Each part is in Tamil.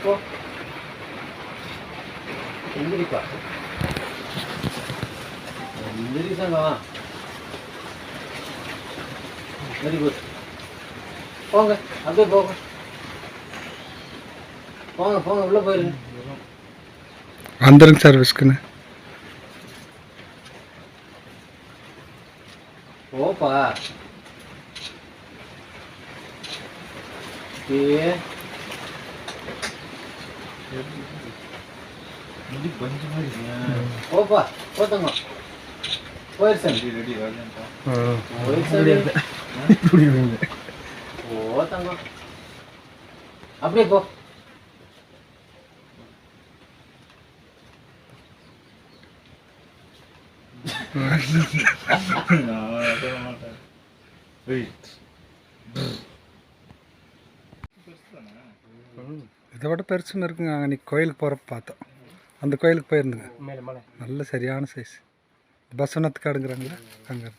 போ. எந்திரிப்பா. எந்திரி தங்கம். Very good. போங்க, அப்படியே போங்க. போங்க போங்க, உள்ள போயிருங்க. வந்துருங்க சர்வீஸ்க்குன்னு. போப்பா. ஏ போப்பா, போத்தங்க. போயிருச்சேன். போயிருச்சேன். போத்தங்க. அப்படியே போ. இதை விட பெருசுன்னு இருக்குங்க. அன்றைக்கி கோயிலுக்கு போகிறப்ப பார்த்தோம். அந்த கோயிலுக்கு போயிருந்துங்க. நல்ல சரியான சைஸ். பஸ்வனத்துக்கு அடுங்கிறாங்களே அங்கே.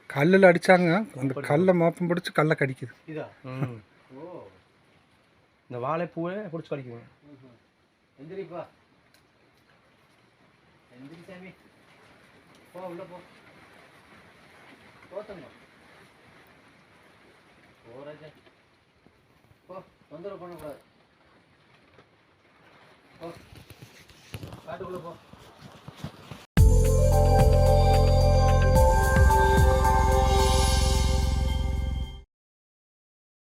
கல்லில் அடித்தாங்க. அந்த கல்லை மோப்பம் பிடிச்சி கல்லை கடிக்குது. இந்த வாழைப்பூவை பிடிச்சி கடிக்குது. எந்திரிப்பா. எந்திரி சாமி. போ, உள்ள போ. போத்தங்க. போ ராஜா. போ, தொந்தரவு பண்ணக்கூடாது. போ, காட்டுக்குள்ள போ.